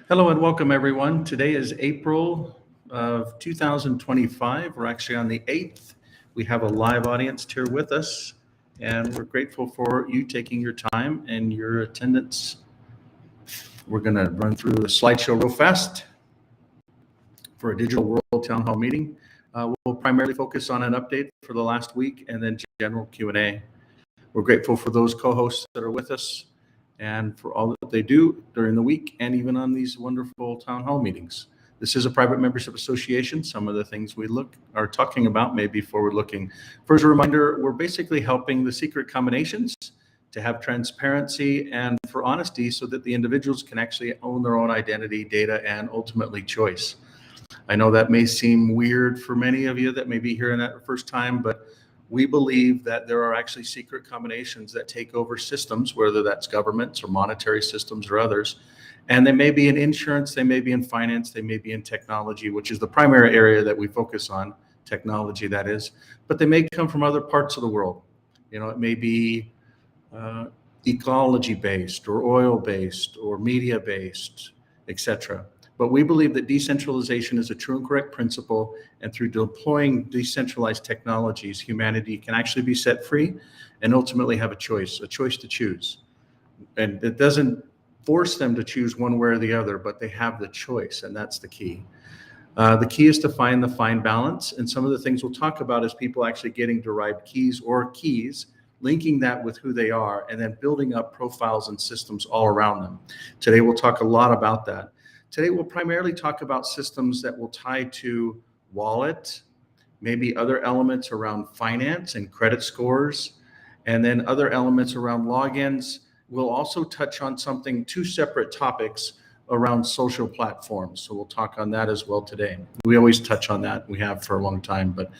Hello and welcome, everyone. Today is April of 2025. We're actually on the 8th. We have a live audience here with us, and we're grateful for you taking your time and your attendance. We're going to run through the slideshow real fast for a Digital World Town Hall meeting. We'll primarily focus on an update for the last week and then general Q&A. We're grateful for those co-hosts that are with us and for all that they do during the week and even on these wonderful town hall meetings. This is a private membership association. Some of the things we are talking about may be forward-looking. First, a reminder, we're basically helping the secret combinations to have transparency and for honesty so that the individuals can actually own their own identity, data, and ultimately choice. I know that may seem weird for many of you that may be hearing that the first time, but we believe that there are actually secret combinations that take over systems, whether that's governments or monetary systems or others. And they may be in insurance, they may be in finance, they may be in technology, which is the primary area that we focus on, technology that is, but they may come from other parts of the world. It may be ecology-based or oil-based or media-based, etc. But we believe that decentralization is a true and correct principle, and through deploying decentralized technologies, humanity can actually be set free and ultimately have a choice to choose. And it doesn't force them to choose one way or the other, but they have the choice, and that's the key. The key is to find the fine balance, and some of the things we'll talk about is people actually getting derived keys or keys, linking that with who they are, and then building up profiles and systems all around them. Today, we'll talk a lot about that. Today, we'll primarily talk about systems that will tie to wallet, maybe other elements around finance and credit scores, and then other elements around logins. We'll also touch on two separate topics around social platforms. So we'll talk on that as well today. We always touch on that. We have for a long time, but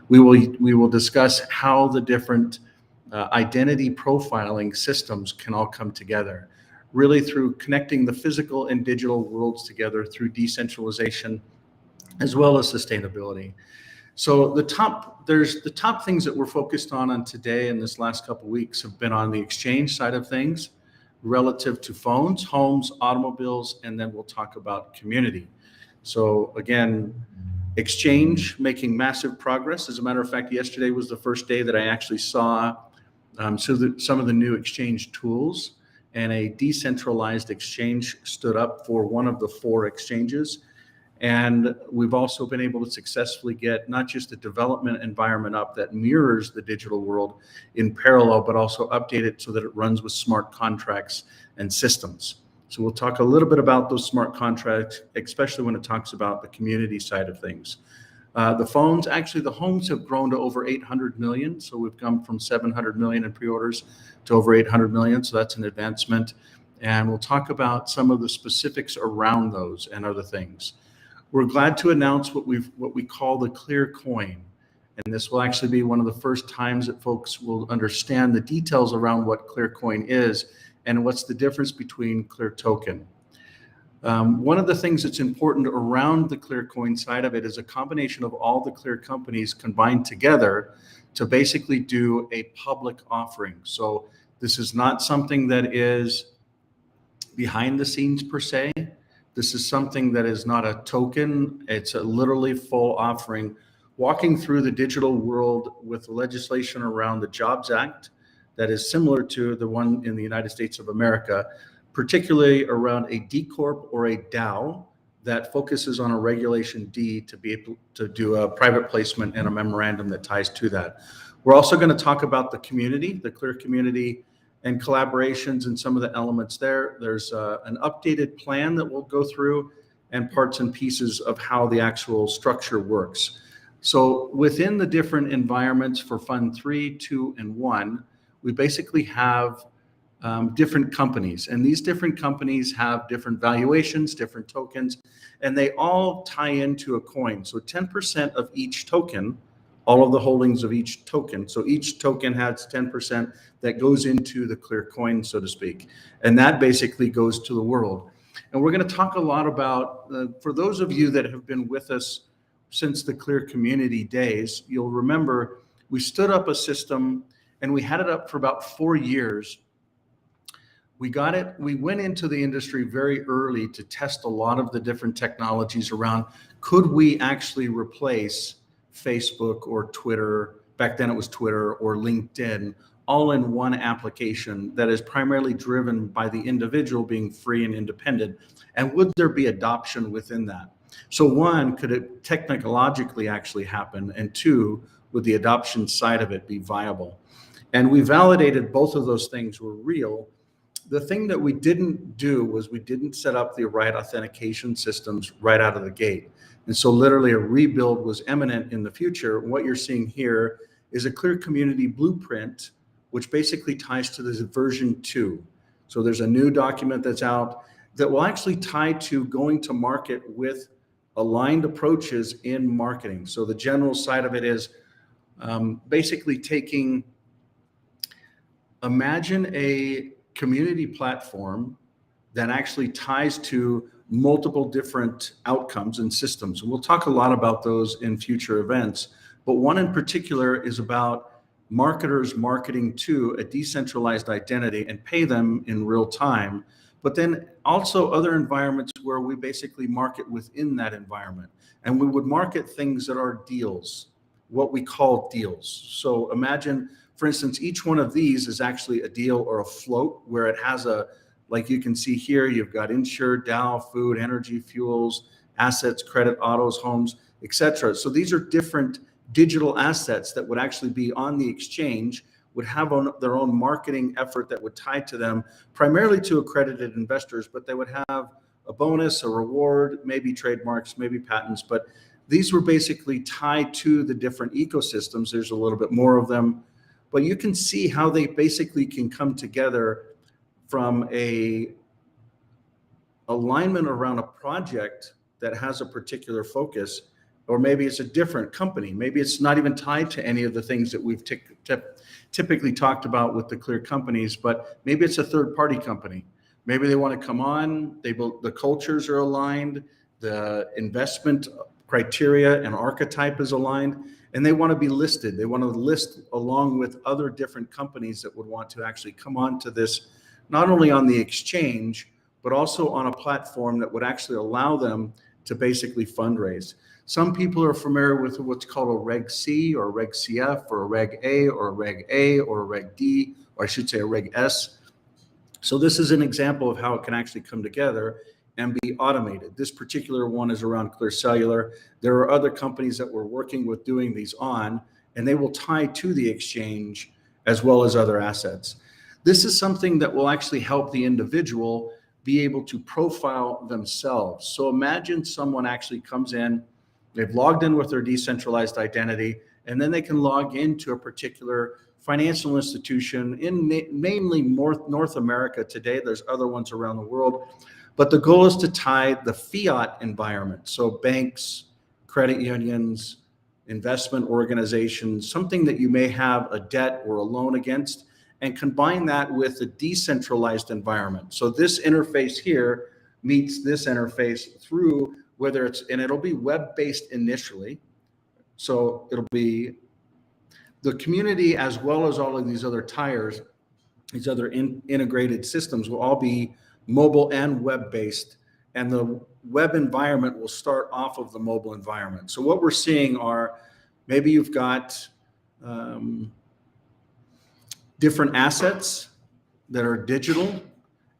we will discuss how the different identity profiling systems can all come together, really through connecting the physical and digital worlds together through decentralization as well as sustainability. So the top things that we're focused on today and this last couple of weeks have been on the exchange side of things relative to phones, homes, automobiles, and then we'll talk about community. So again, exchange making massive progress. As a matter of fact, yesterday was the first day that I actually saw some of the new exchange tools, and a decentralized exchange stood up for one of the 4 exchanges. And we've also been able to successfully get not just a development environment up that mirrors the digital world in parallel, but also update it so that it runs with smart contracts and systems. So we'll talk a little bit about those smart contracts, especially when it talks about the community side of things. The homes have grown to over 800 million. So we've come from 700 million in pre-orders to over 800 million. So that's an advancement. And we'll talk about some of the specifics around those and other things. We're glad to announce what we call the Clear Coin. And this will actually be one of the first times that folks will understand the details around what Clear Coin is and what's the difference between Clear Token. One of the things that's important around the Clear Coin side of it is a combination of all the Clear companies combined together to basically do a public offering. So this is not something that is behind the scenes per se. This is something that is not a token. It's a literally full offering, walking through the digital world with legislation around the Jobs Act that is similar to the one in the United States of America, particularly around a D Corp or a DAO that focuses on a Regulation D to be able to do a private placement and a memorandum that ties to that. We're also going to talk about the community, the Clear community, and collaborations and some of the elements there. There's an updated plan that we'll go through and parts and pieces of how the actual structure works. So within the different environments for Fund 3, 2, and 1, we basically have different companies, and these different companies have different valuations, different tokens, and they all tie into a coin. So 10% of each token, all of the holdings of each token. So each token has 10% that goes into the Clear Coin, so to speak, and that basically goes to the world. And we're going to talk a lot about, for those of you that have been with us since the Clear community days, you'll remember we stood up a system and we had it up for about 4 years We went into the industry very early to test a lot of the different technologies around, could we actually replace Facebook or Twitter, back then it was Twitter, or LinkedIn, all in one application that is primarily driven by the individual being free and independent? And would there be adoption within that? So one, could it technologically actually happen? And two, would the adoption side of it be viable? And we validated both of those things were real. The thing that we didn't do was we didn't set up the right authentication systems right out of the gate. And so literally a rebuild was imminent in the future. What you're seeing here is a Clear Community blueprint, which basically ties to this version 2. So there's a new document that's out that will actually tie to going to market with aligned approaches in marketing. So the general side of it is basically imagine a community platform that actually ties to multiple different outcomes and systems. And we'll talk a lot about those in future events, but one in particular is about marketers marketing to a decentralized identity and pay them in real time, but then also other environments where we basically market within that environment. And we would market things that are deals, what we call deals. So imagine, for instance, each one of these is actually a deal or a float where it has like you can see here, you've got insured, Dow, food, energy, fuels, assets, credit, autos, homes, etc. So these are different digital assets that would actually be on the exchange, would have their own marketing effort that would tie to them, primarily to accredited investors, but they would have a bonus, a reward, maybe trademarks, maybe patents, but these were basically tied to the different ecosystems. There's a little bit more of them, but you can see how they basically can come together from a alignment around a project that has a particular focus, or maybe it's a different company. Maybe it's not even tied to any of the things that we've typically talked about with the Clear companies, but maybe it's a third-party company. Maybe they want to come on, the cultures are aligned, the investment criteria and archetype is aligned, and they want to be listed. They want to list along with other different companies that would want to actually come on to this, not only on the exchange, but also on a platform that would actually allow them to basically fundraise. Some people are familiar with what's called a Reg C or a Reg CF or a Reg A or a Reg A or a Reg D, or I should say a Reg S. So this is an example of how it can actually come together and be automated. This particular one is around Clear Cellular. There are other companies that we're working with doing these on, and they will tie to the exchange as well as other assets. This is something that will actually help the individual be able to profile themselves. So imagine someone actually comes in, they've logged in with their decentralized identity, and then they can log into a particular financial institution in mainly North America today. There's other ones around the world, but the goal is to tie the fiat environment. So banks, credit unions, investment organizations, something that you may have a debt or a loan against, and combine that with a decentralized environment. So this interface here meets this interface through whether it's, and it'll be web-based initially. So it'll be the community as well as all of these other tires, these other integrated systems will all be mobile and web-based, and the web environment will start off of the mobile environment. So what we're seeing are maybe you've got different assets that are digital,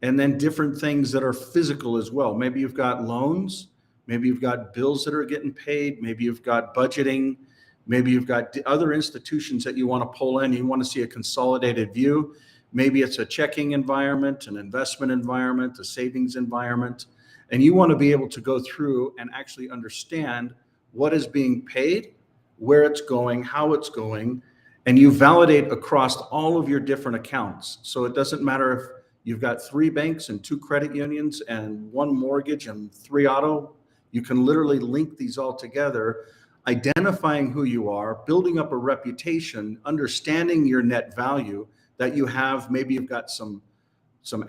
and then different things that are physical as well. Maybe you've got loans, maybe you've got bills that are getting paid, maybe you've got budgeting, maybe you've got other institutions that you want to pull in, you want to see a consolidated view. Maybe it's a checking environment, an investment environment, a savings environment, and you want to be able to go through and actually understand what is being paid, where it's going, how it's going, and you validate across all of your different accounts. So it doesn't matter if you've got 3 banks and 2 credit unions and 1 mortgage and 3 auto, you can literally link these all together, identifying who you are, building up a reputation, understanding your net value that you have. Maybe you've got some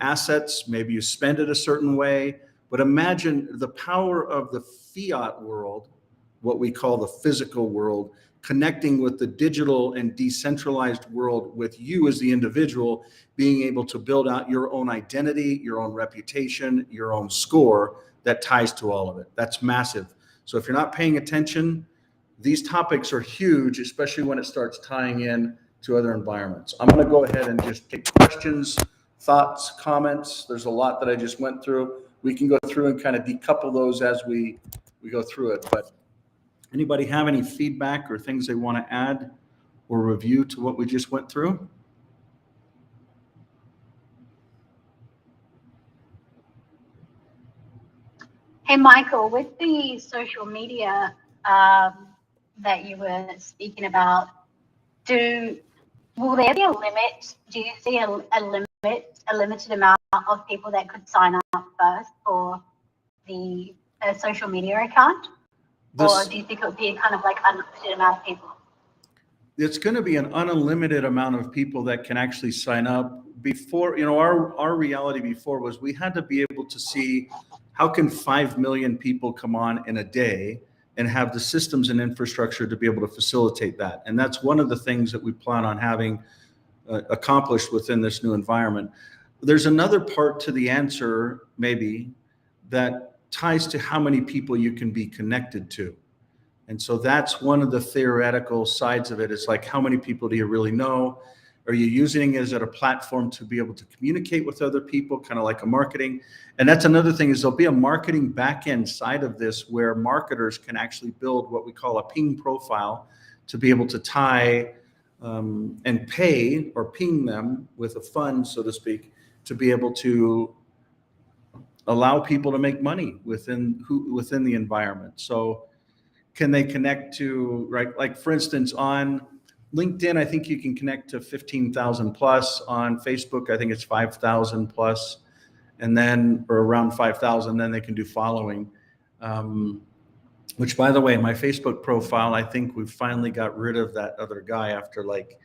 assets, maybe you spend it a certain way, but imagine the power of the fiat world what we call the physical world, connecting with the digital and decentralized world with you as the individual, being able to build out your own identity, your own reputation, your own score that ties to all of it. That's massive. So if you're not paying attention, these topics are huge, especially when it starts tying in to other environments. I'm going to go ahead and just take questions, thoughts, comments. There's a lot that I just went through. We can go through and kind of decouple those as we go through it. But anybody have any feedback or things they want to add or review to what we just went through? Hey, Michael, with the social media that you were speaking about, will there be a limit? Do you see a limited amount of people that could sign up first for the social media account? Or do you think it would be kind of like unlimited amount of people? It's going to be an unlimited amount of people that can actually sign up. Before, our reality before was we had to be able to see how can 5 million people come on in a day and have the systems and infrastructure to be able to facilitate that. And that's one of the things that we plan on having accomplished within this new environment. There's another part to the answer, maybe, that ties to how many people you can be connected to. And so that's one of the theoretical sides of it, is like, how many people do you really know? Are you using it as a platform to be able to communicate with other people, kind of like a marketing? And that's another thing, is there'll be a marketing back end side of this where marketers can actually build what we call a ping profile to be able to tie and pay or ping them with a fund, so to speak, to be able to allow people to make money within the environment. So can they connect to, right? Like for instance, on LinkedIn, I think you can connect to 15,000 plus. On Facebook, I think it's 5,000 plus, and then, or around 5,000, then they can do following. Which, by the way, my Facebook profile, I think we finally got rid of that other guy after like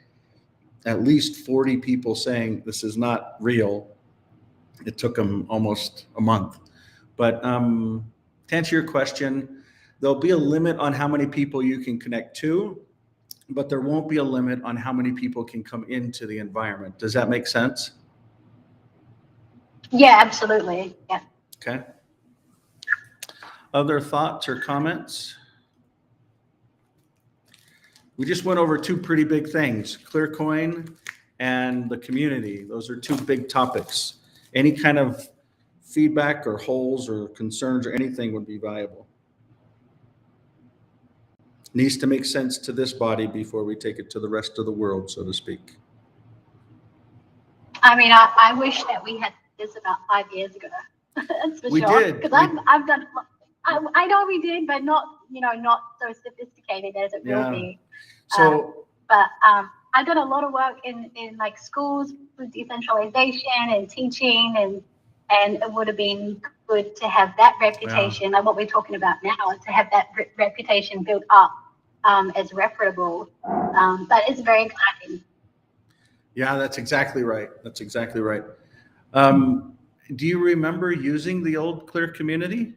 at least 40 people saying this is not real. It took them almost a month. But to answer your question, there'll be a limit on how many people you can connect to, but there won't be a limit on how many people can come into the environment. Does that make sense? Yeah, absolutely. Yeah. Okay. Other thoughts or comments? We just went over two pretty big things, Clearcoin and the community. Those are two big topics. Any kind of feedback or holes or concerns or anything would be valuable. Needs to make sense to this body before we take it to the rest of the world, so to speak. I mean, I wish that we had this about 5 years ago. That's for we sure. did. Because I've done. I know we did, but not not so sophisticated as it will be. So, but I've done a lot of work in like schools with decentralization and teaching, and it would have been good to have that reputation, like what we're talking about now, to have that reputation built up as reputable. But it's very exciting. Yeah, that's exactly right. That's exactly right. Do you remember using the old Clear community?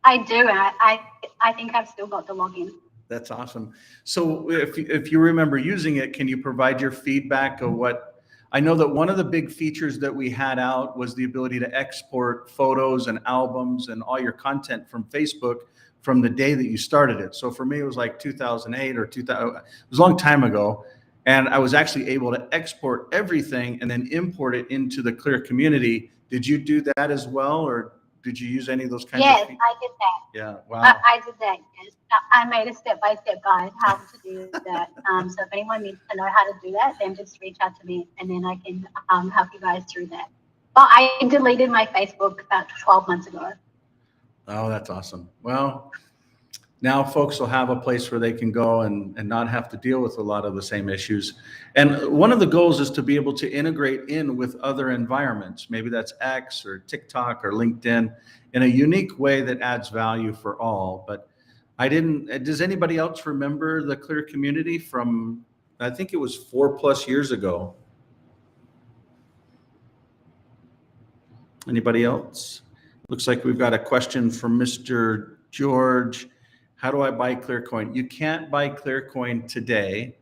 I do. I think I've still got the login. That's awesome. So if you remember using it, can you provide your feedback of what? I know that one of the big features that we had out was the ability to export photos and albums and all your content from Facebook from the day that you started it. So for me, it was like 2008 or 2000. It was a long time ago. And I was actually able to export everything and then import it into the Clear community. Did you do that as well, or did you use any of those kinds of features? Yes, I did that. Yeah, wow. I did that. Yes. I made a step-by-step guide how to do that. So if anyone needs to know how to do that, then just reach out to me, and then I can help you guys through that. But I deleted my Facebook about 12 months ago. Oh, that's awesome. Well, now folks will have a place where they can go and not have to deal with a lot of the same issues. And one of the goals is to be able to integrate in with other environments. Maybe that's X or TikTok or LinkedIn in a unique way that adds value for all. But does anybody else remember the Clear community from, I think it was 4+ years ago? Anybody else? Looks like we've got a question from Mr. George How do I buy Clearcoin? You can't buy Clearcoin today.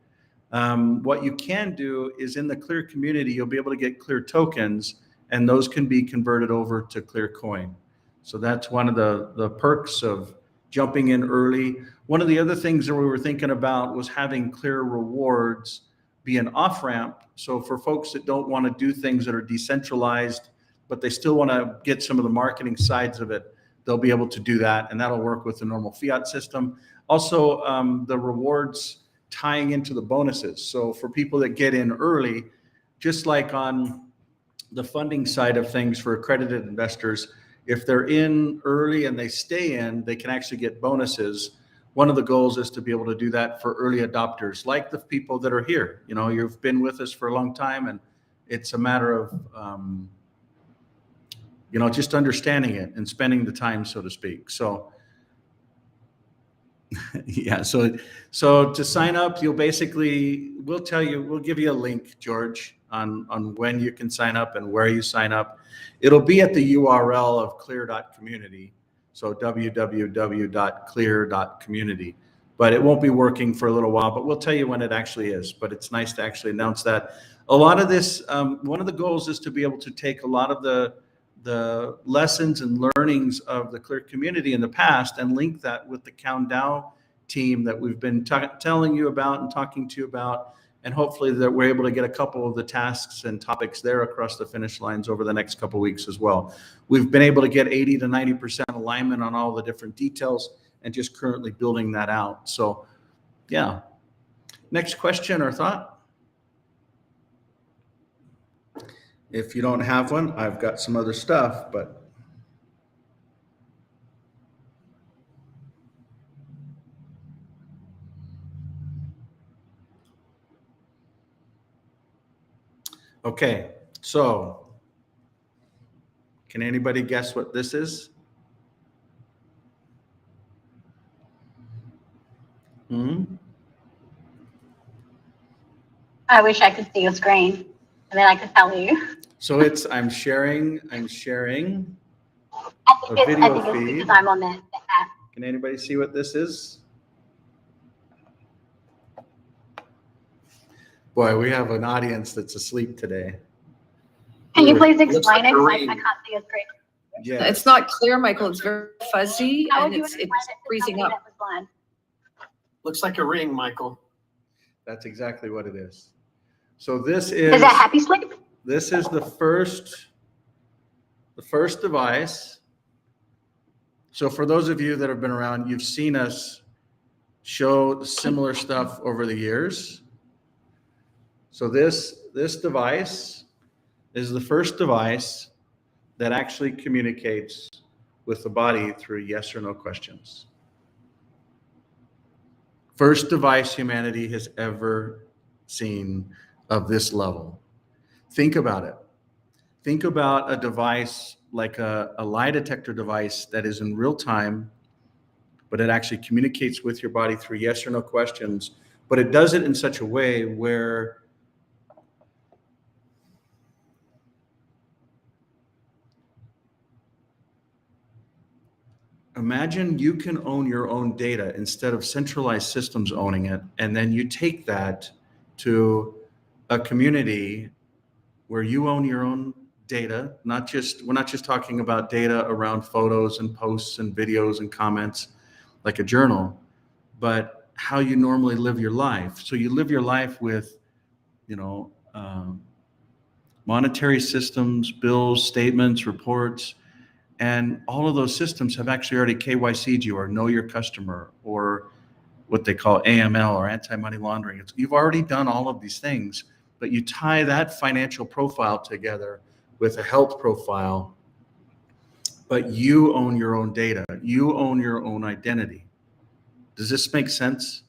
What you can do is in the Clear community, you'll be able to get Clear tokens, and those can be converted over to Clearcoin. So that's one of the perks of jumping in early. One of the other things that we were thinking about was having Clear rewards be an off-ramp. So for folks that don't want to do things that are decentralized, but they still want to get some of the marketing sides of it, they'll be able to do that, and that'll work with the normal fiat system. Also, the rewards tying into the bonuses. So for people that get in early, just like on the funding side of things for accredited investors, if they're in early and they stay in, they can actually get bonuses. One of the goals is to be able to do that for early adopters, like the people that are here. You know, you've been with us for a long time, and it's a matter of, you know, just understanding it and spending the time, so to speak. So yeah, so to sign up, you'll basically, we'll give you a link, George, on when you can sign up and where you sign up. It'll be at the URL of clear.community. So www.clear.community, but it won't be working for a little while, but we'll tell you when it actually is. But it's nice to actually announce that. A lot of this, one of the goals is to be able to take a lot of the lessons and learnings of the Clear community in the past and link that with the CownDAO team that we've been telling you about and talking to you about. And hopefully that we're able to get a couple of the tasks and topics there across the finish lines over the next couple of weeks as well. We've been able to get 80 to 90% alignment on all the different details and just currently building that out. So yeah. Next question or thought? If you don't have one, I've got some other stuff, but okay. So can anybody guess what this is? I wish I could see your screen and then I could tell you. So it's, I'm sharing I a think video it's feed. because I'm on the app. Can anybody see what this is? Boy, we have an audience that's asleep today. Can you please explain like it? a Like, ring. I can't see your screen. Yeah, It's not clear, Michael. It's very fuzzy How and would you it's explain it to freezing somebody up. that was blind? Looks like a ring, Michael. that's exactly what it is. So this is Is that Happy Sleep? this is the first device. So for those of you that have been around, you've seen us show similar stuff over the years. So this device is the first device that actually communicates with the body through yes or no questions. First device humanity has ever seen of this level. Think about it. Think about a device like a lie detector device that is in real time, but it actually communicates with your body through yes or no questions, but it does it in such a way where imagine you can own your own data instead of centralized systems owning it. And then you take that to a community where you own your own data, we're not just talking about data around photos and posts and videos and comments like a journal, but how you normally live your life. So you live your life with, monetary systems, bills, statements, reports, and all of those systems have actually already KYC'd you or know your customer or what they call AML or anti-money laundering. You've already done all of these things, but you tie that financial profile together with a health profile, but you own your own data. You own your own identity. Does this make sense?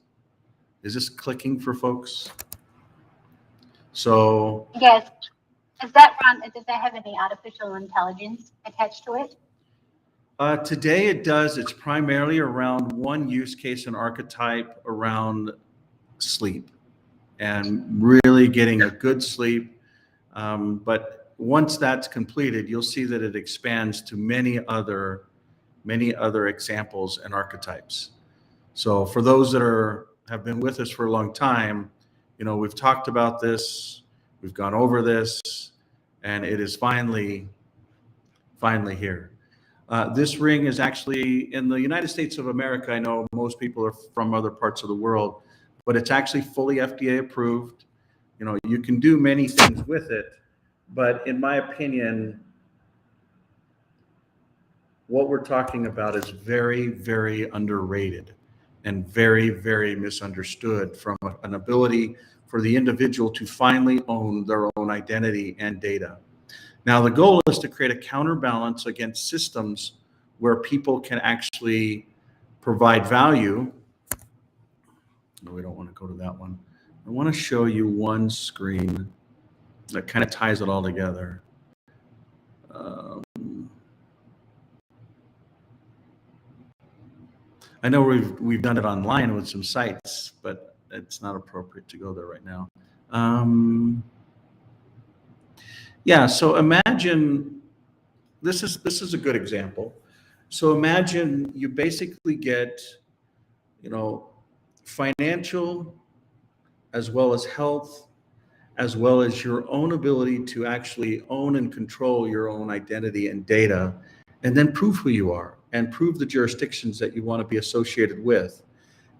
Is this clicking for folks? So Yes. Does that have any artificial intelligence attached to it? today it does. It's primarily around one use case and archetype around sleep and really getting a good sleep. But once that's completed, you'll see that it expands to many other examples and archetypes. So for those that have been with us for a long time, we've talked about this, we've gone over this, and it is finally here. This ring is actually in the United States of America. I know most people are from other parts of the world, but it's actually fully FDA approved. You can do many things with it, but in my opinion, what we're talking about is very, very underrated and very, very misunderstood from an ability for the individual to finally own their own identity and data. Now, the goal is to create a counterbalance against systems where people can actually provide value. No, we don't want to go to that one. I want to show you one screen that kind of ties it all together. I know we've done it online with some sites, but it's not appropriate to go there right now. Yeah, so imagine this is a good example. So imagine you basically get, financial as well as health, as well as your own ability to actually own and control your own identity and data, and then prove who you are and prove the jurisdictions that you want to be associated with,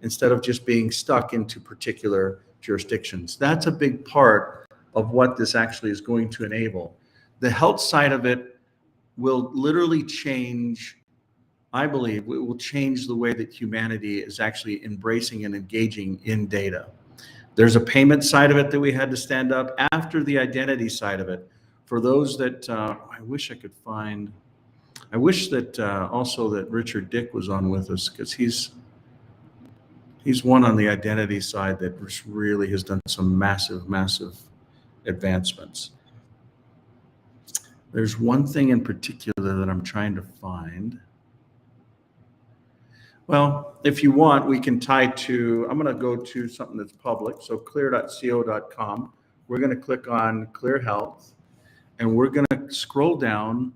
instead of just being stuck into particular jurisdictions. That's a big part of what this actually is going to enable. The health side of it will literally change, I believe, it will change the way that humanity is actually embracing and engaging in data. There's a payment side of it that we had to stand up after the identity side of it. For those that, I wish that also that Richard Dick was on with us, because he's one on the identity side that really has done some massive, massive advancements. There's one thing in particular that I'm trying to find. Well, if you want, we can tie to, I'm going to go to something that's public. So clear.co.com. We're going to click on Clear Health, and we're going to scroll down,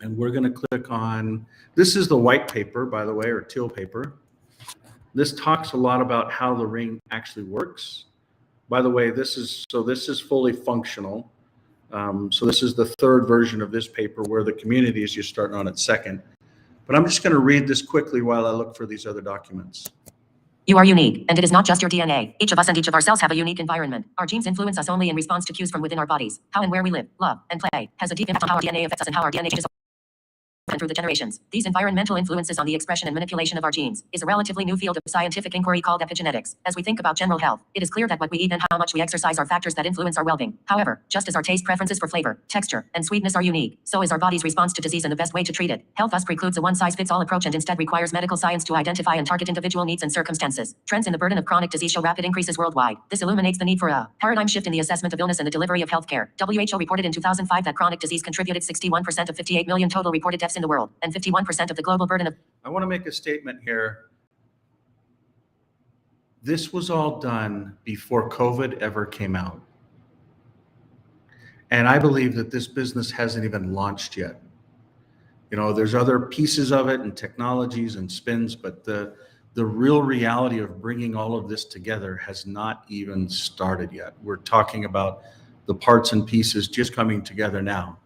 and we're going to click on, this is the white paper, by the way, or teal paper. This talks a lot about how the ring actually works. By the way, this is fully functional. So this is the third version of this paper, where the community is just starting on its second. But I'm just going to read this quickly while I look for these other documents. You are unique, and it is not just your DNA. Each of us and each of our cells have a unique environment. Our genes influence us only in response to cues from within our bodies. How and where we live, love, and play has a deep impact on how our DNA affects us and how our DNA changes and through the generations. These environmental influences on the expression and manipulation of our genes is a relatively new field of scientific inquiry called epigenetics. As we think about general health, it is clear that what we eat and how much we exercise are factors that influence our well-being. However, just as our taste preferences for flavor, texture, and sweetness are unique, so is our body's response to disease and the best way to treat it. Health thus precludes a one-size-fits-all approach and instead requires medical science to identify and target individual needs and circumstances. Trends in the burden of chronic disease show rapid increases worldwide. This illuminates the need for a paradigm shift in the assessment of illness and the delivery of healthcare. WHO reported in 2005 that chronic disease contributed 61% of 58 million total reported deaths in the world, and 51% of the global burden of. I want to make a statement here. This was all done before COVID ever came out. And I believe that this business hasn't even launched yet. There's other pieces of it and technologies and spins, but the real reality of bringing all of this together has not even started yet. We're talking about the parts and pieces just coming together now.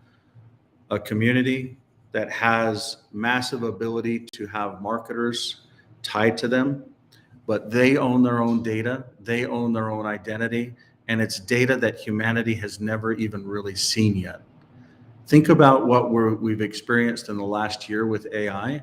A community that has massive ability to have marketers tied to them, but they own their own data, they own their own identity, and it's data that humanity has never even really seen yet. Think about what we've experienced in the last year with AI,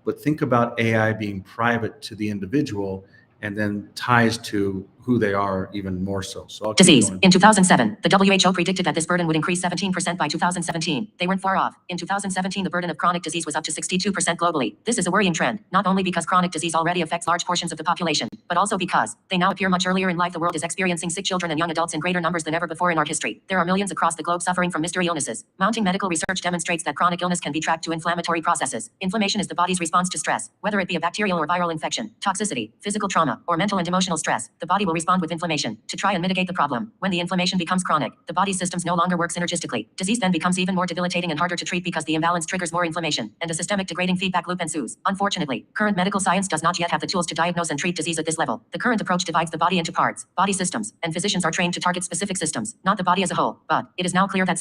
but think about AI being private to the individual and then ties to who they are even more so. So I'll keep Disease. going. In 2007, the WHO predicted that this burden would increase 17% by 2017. They weren't far off. In 2017, the burden of chronic disease was up to 62% globally. This is a worrying trend, not only because chronic disease already affects large portions of the population, but also because they now appear much earlier in life. The world is experiencing sick children and young adults in greater numbers than ever before in our history. There are millions across the globe suffering from mystery illnesses. Mounting medical research demonstrates that chronic illness can be tracked to inflammatory processes. Inflammation is the body's response to stress, whether it be a bacterial or viral infection, toxicity, physical trauma, or mental and emotional stress. The body will respond with inflammation to try and mitigate the problem. When the inflammation becomes chronic, the body's systems no longer work synergistically. Disease then becomes even more debilitating and harder to treat because the imbalance triggers more inflammation, and a systemic degrading feedback loop ensues. Unfortunately, current medical science does not yet have the tools to diagnose and treat disease at this level. The current approach divides the body into parts, body systems, and physicians are trained to target specific systems, not the body as a whole. But it is now clear that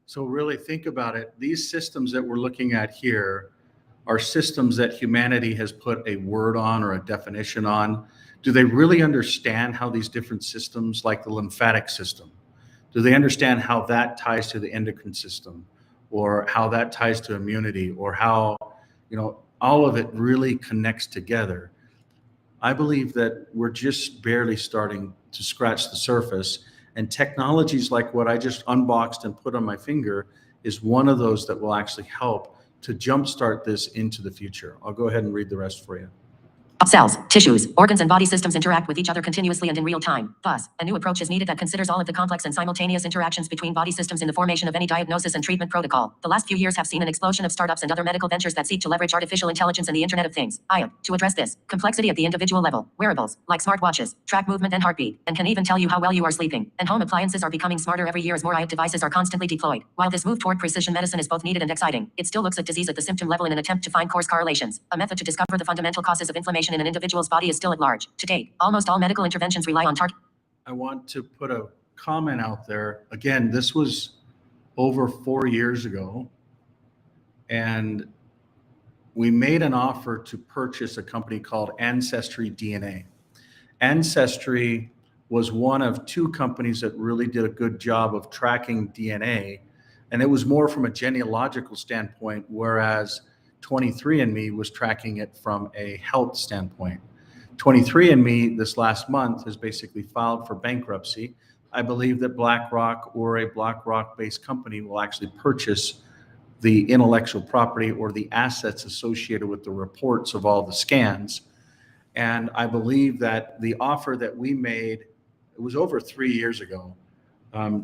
So really think about it. These systems that we're looking at here are systems that humanity has put a word on or a definition on. Do they really understand how these different systems, like the lymphatic system, do they understand how that ties to the endocrine system, or how that ties to immunity, or how, all of it really connects together? I believe that we're just barely starting to scratch the surface, and technologies like what I just unboxed and put on my finger is one of those that will actually help to jumpstart this into the future. I'll go ahead and read the rest for you. cells, tissues, organs, and body systems interact with each other continuously and in real time. Thus, a new approach is needed that considers all of the complex and simultaneous interactions between body systems in the formation of any diagnosis and treatment protocol. The last few years have seen an explosion of startups and other medical ventures that seek to leverage artificial intelligence and the Internet of Things, IoT, to address this complexity at the individual level. Wearables, like smartwatches, track movement and heartbeat, and can even tell you how well you are sleeping. And home appliances are becoming smarter every year as more IoT devices are constantly deployed. While this move toward precision medicine is both needed and exciting, it still looks at disease at the symptom level in an attempt to find cause correlations. A method to discover the fundamental causes of inflammation in an individual's body is still at large. To date, almost all medical interventions rely on target. I want to put a comment out there. Again, this was over 4 years ago, and we made an offer to purchase a company called Ancestry DNA. Ancestry was one of 2 companies that really did a good job of tracking DNA, and it was more from a genealogical standpoint, whereas 23andMe was tracking it from a health standpoint. 23andMe this last month has basically filed for bankruptcy. I believe that BlackRock or a BlackRock-based company will actually purchase the intellectual property or the assets associated with the reports of all the scans. And I believe that the offer that we made, it was over 3 years ago,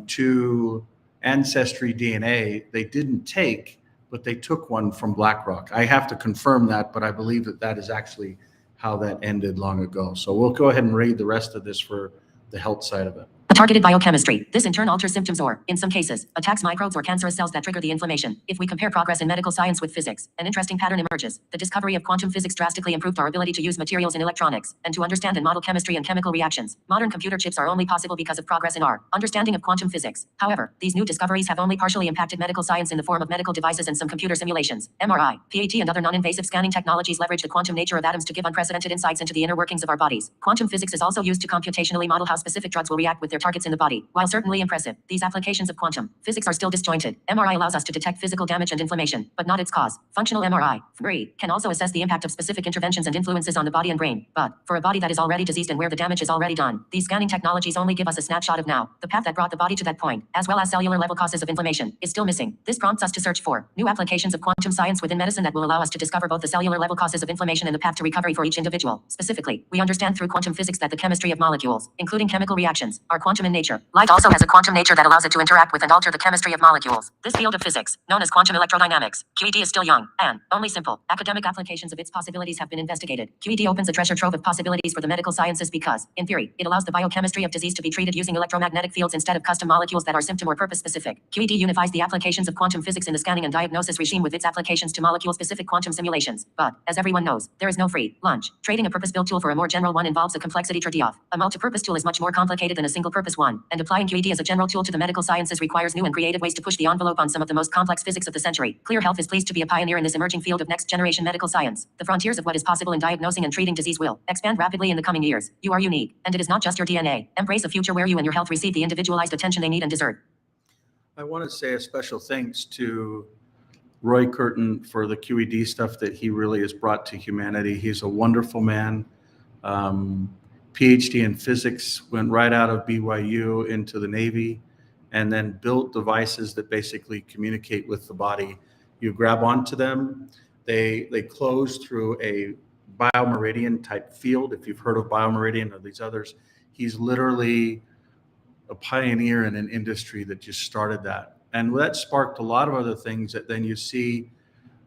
to Ancestry DNA, they didn't take, but they took one from BlackRock. I have to confirm that, but I believe that that is actually how that ended long ago. So we'll go ahead and read the rest of this for the health side of it. Targeted biochemistry. This in turn alters symptoms or, in some cases, attacks microbes or cancerous cells that trigger the inflammation. If we compare progress in medical science with physics, an interesting pattern emerges. The discovery of quantum physics drastically improved our ability to use materials in electronics and to understand and model chemistry and chemical reactions. Modern computer chips are only possible because of progress in our understanding of quantum physics. However, these new discoveries have only partially impacted medical science in the form of medical devices and some computer simulations. MRI, PET, and other non-invasive scanning technologies leverage the quantum nature of atoms to give unprecedented insights into the inner workings of our bodies. Quantum physics is also used to computationally model how specific drugs will react with their targets in the body. While certainly impressive, these applications of quantum physics are still disjointed. MRI allows us to detect physical damage and inflammation, but not its cause. Functional MRI, FMRI, can also assess the impact of specific interventions and influences on the body and brain. But for a body that is already diseased and where the damage is already done, these scanning technologies only give us a snapshot of now. The path that brought the body to that point, as well as cellular level causes of inflammation, is still missing. This prompts us to search for new applications of quantum science within medicine that will allow us to discover both the cellular level causes of inflammation and the path to recovery for each individual. Specifically, we understand through quantum physics that the chemistry of molecules, including chemical reactions, are quantum in nature. Light also has a quantum nature that allows it to interact with and alter the chemistry of molecules. This field of physics, known as quantum electrodynamics, QED, is still young, and only simple academic applications of its possibilities have been investigated. QED opens a treasure trove of possibilities for the medical sciences because, in theory, it allows the biochemistry of disease to be treated using electromagnetic fields instead of custom molecules that are symptom or purpose specific. QED unifies the applications of quantum physics in the scanning and diagnosis regime with its applications to molecule-specific quantum simulations. But, as everyone knows, there is no free lunch. Trading a purpose-built tool for a more general one involves a complexity trade-off. A multi-purpose tool is much more complicated than a single-purpose one, and applying QED as a general tool to the medical sciences requires new and creative ways to push the envelope on some of the most complex physics of the century. Clear Health is pleased to be a pioneer in this emerging field of next-generation medical science. The frontiers of what is possible in diagnosing and treating disease will expand rapidly in the coming years. You are unique, and it is not just your DNA. Embrace a future where you and your health receive the individualized attention they need and deserve. I want to say a special thanks to Roy Curtin for the QED stuff that he really has brought to humanity. He's a wonderful man. PhD in physics, went right out of BYU into the Navy, and then built devices that basically communicate with the body. You grab onto them, they close through a biomeridian type field. If you've heard of biomeridian or these others, he's literally a pioneer in an industry that just started that. And that sparked a lot of other things that then you see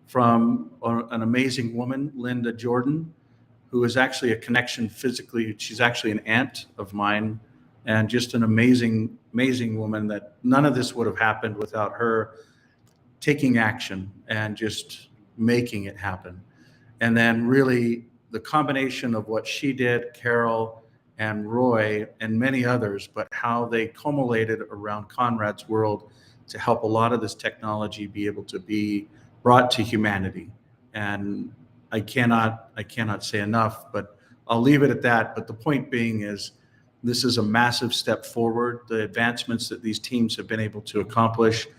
from an amazing woman, Linda Jordan, who is actually a connection physically. She's actually an aunt of mine, and just an amazing, amazing woman that none of this would have happened without her taking action and just making it happen. And then really the combination of what she did, Carol and Roy and many others, but how they culminated around Conrad's World to help a lot of this technology be able to be brought to humanity. And I cannot say enough, but I'll leave it at that. But the point being is, this is a massive step forward. The advancements that these teams have been able to accomplish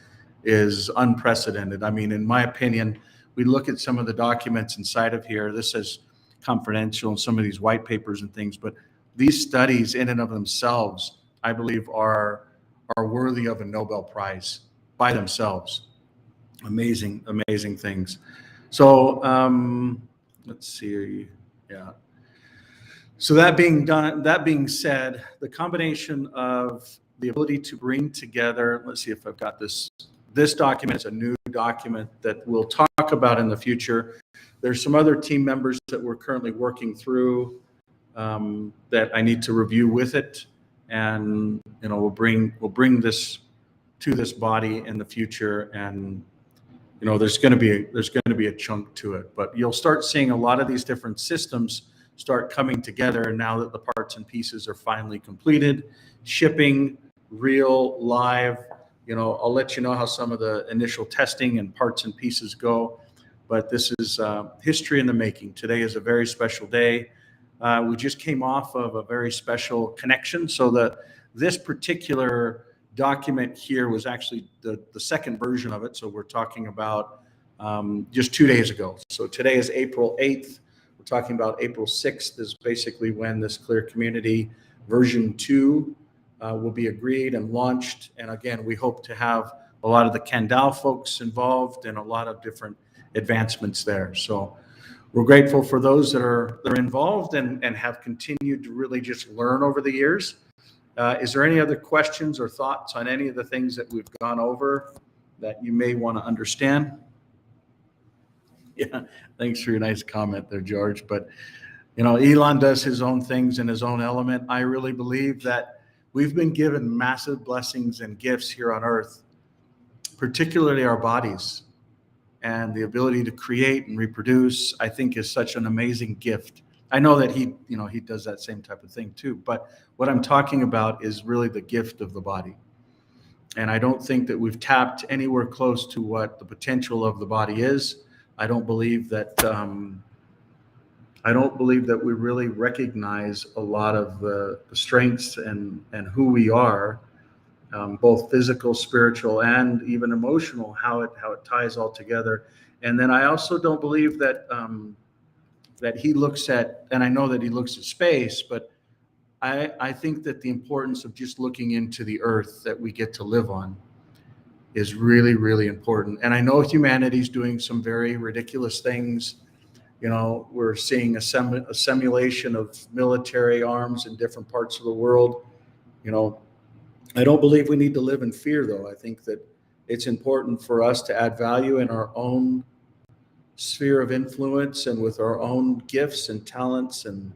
is unprecedented. I mean, in my opinion, we look at some of the documents inside of here. This is confidential and some of these white papers and things, but these studies in and of themselves, I believe, are worthy of a Nobel Prize by themselves. Amazing, amazing things. So let's see. Yeah. So that being said, the combination of the ability to bring together, let's see if I've got this. This document is a new document that we'll talk about in the future. There's some other team members that we're currently working through that I need to review with it, and we'll bring this to this body in the future. And there's going to be a chunk to it, but you'll start seeing a lot of these different systems start coming together now that the parts and pieces are finally completed, shipping, real, live. I'll let you know how some of the initial testing and parts and pieces go, but this is history in the making. Today is a very special day. We just came off of a very special connection. So this particular document here was actually the second version of it. So we're talking about just 2 days ago. So today is April 8th. We're talking about April 6th is basically when this Clear Community version 2 will be agreed and launched. And again, we hope to have a lot of the Candau folks involved and a lot of different advancements there. So we're grateful for those that are involved and have continued to really just learn over the years. Is there any other questions or thoughts on any of the things that we've gone over that you may want to understand? Yeah, thanks for your nice comment there, George. But, Elon does his own things in his own element. I really believe that we've been given massive blessings and gifts here on earth, particularly our bodies, and the ability to create and reproduce, I think, is such an amazing gift. I know that he does that same type of thing too, but what I'm talking about is really the gift of the body. And I don't think that we've tapped anywhere close to what the potential of the body is. I don't believe that we really recognize a lot of the strengths and who we are, both physical, spiritual, and even emotional, how it ties all together. And then I also don't believe that that he looks at, and I know that he looks at space, but I think that the importance of just looking into the earth that we get to live on is really, really important. And I know humanity's doing some very ridiculous things. We're seeing a simulation of military arms in different parts of the world. I don't believe we need to live in fear, though. I think that it's important for us to add value in our own sphere of influence and with our own gifts and talents and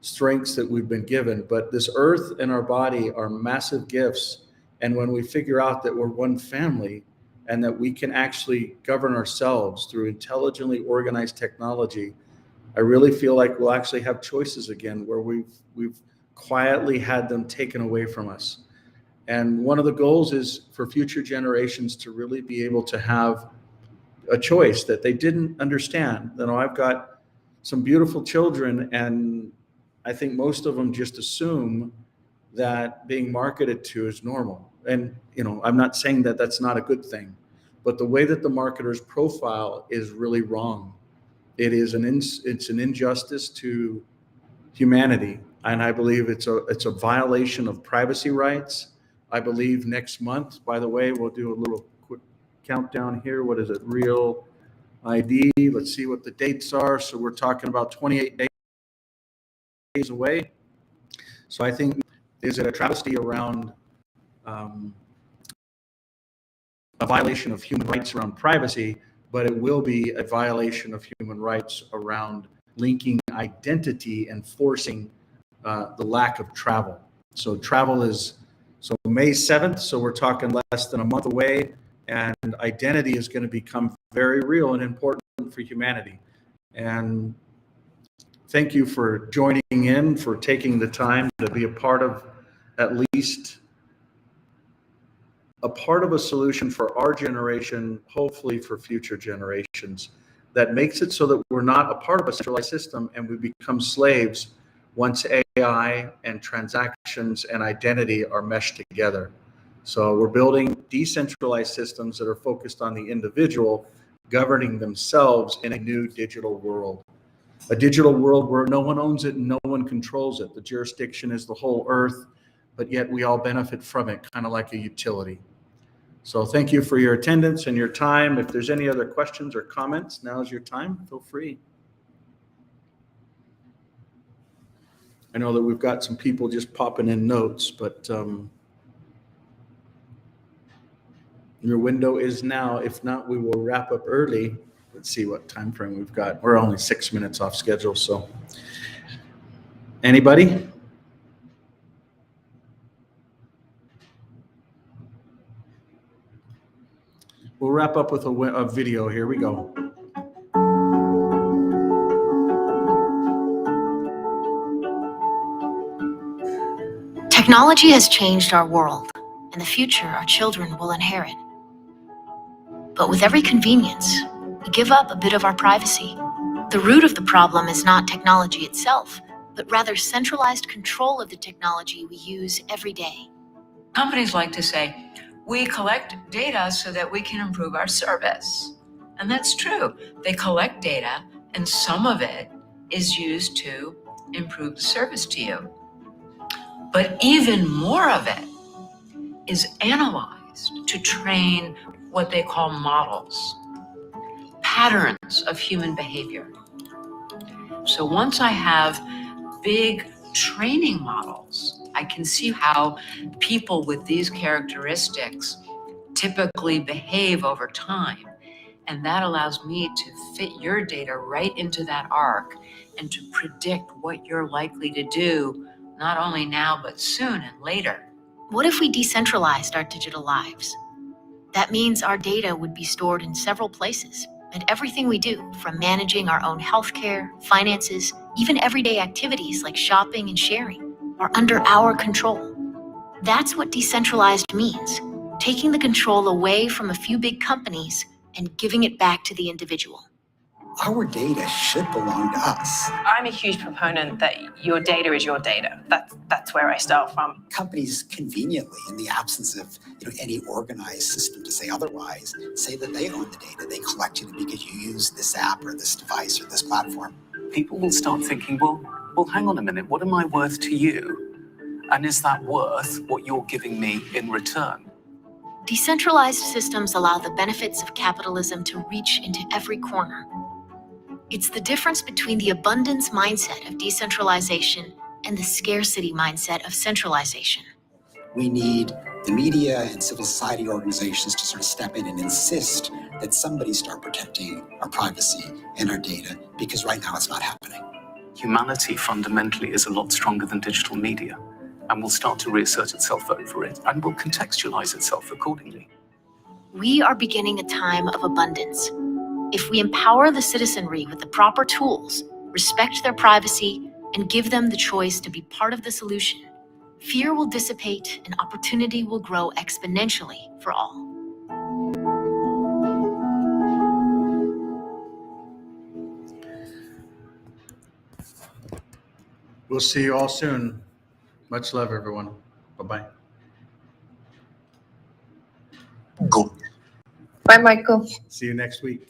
strengths that we've been given. But this earth and our body are massive gifts. And when we figure out that we're one family and that we can actually govern ourselves through intelligently organized technology, I really feel like we'll actually have choices again where we've quietly had them taken away from us. And one of the goals is for future generations to really be able to have a choice that they didn't understand. I've got some beautiful children, and I think most of them just assume that being marketed to is normal. And, I'm not saying that that's not a good thing, but the way that the marketers profile is really wrong. It's an injustice to humanity. And I believe it's a violation of privacy rights. I believe next month, by the way, we'll do a little quick countdown here. What is it? Real ID. Let's see what the dates are. So we're talking about 28 days away. So I think, is it a travesty around a violation of human rights around privacy, but it will be a violation of human rights around linking identity and forcing the lack of travel. So travel is, so May 7th, so we're talking less than a month away, and identity is going to become very real and important for humanity. And thank you for joining in, for taking the time to be a part of at least a part of a solution for our generation, hopefully for future generations, that makes it so that we're not a part of a centralized system and we become slaves once AI and transactions and identity are meshed together. So we're building decentralized systems that are focused on the individual governing themselves in a new digital world. A digital world where no one owns it and no one controls it. The jurisdiction is the whole earth, but yet we all benefit from it, kind of like a utility. So thank you for your attendance and your time. If there's any other questions or comments, now is your time. Feel free. I know that we've got some people just popping in notes, but your window is now. If not, we will wrap up early. Let's see what time frame we've got. We're only 6 minutes off schedule. So anybody? We'll wrap up with a video. Here we go. Technology has changed our world, and the future our children will inherit. But with every convenience, we give up a bit of our privacy. The root of the problem is not technology itself, but rather centralized control of the technology we use every day. Companies like to say, we collect data so that we can improve our service. And that's true. They collect data, and some of it is used to improve the service to you. But even more of it is analyzed to train what they call models, patterns of human behavior. So once I have big training models, I can see how people with these characteristics typically behave over time. And that allows me to fit your data right into that arc and to predict what you're likely to do, not only now, but soon and later. What if we decentralized our digital lives? That means our data would be stored in several places, and everything we do, from managing our own healthcare, finances, even everyday activities like shopping and sharing, are under our control. That's what decentralized means, taking the control away from a few big companies and giving it back to the individual. Our data should belong to us. I'm a huge proponent that your data is your data. That's where I start from. Companies conveniently, in the absence of any organized system to say otherwise, say that they own the data. They collect it because you use this app or this device or this platform. People will start thinking, well, hang on a minute, what am I worth to you? And is that worth what you're giving me in return? Decentralized systems allow the benefits of capitalism to reach into every corner. It's the difference between the abundance mindset of decentralization and the scarcity mindset of centralization. We need the media and civil society organizations to sort of step in and insist that somebody start protecting our privacy and our data, because right now it's not happening. Humanity fundamentally is a lot stronger than digital media, and will start to reassert itself over it, and will contextualize itself accordingly. We are beginning a time of abundance. If we empower the citizenry with the proper tools, respect their privacy, and give them the choice to be part of the solution, fear will dissipate and opportunity will grow exponentially for all. We'll see you all soon. Much love, everyone. Bye-bye. Bye, Michael. See you next week.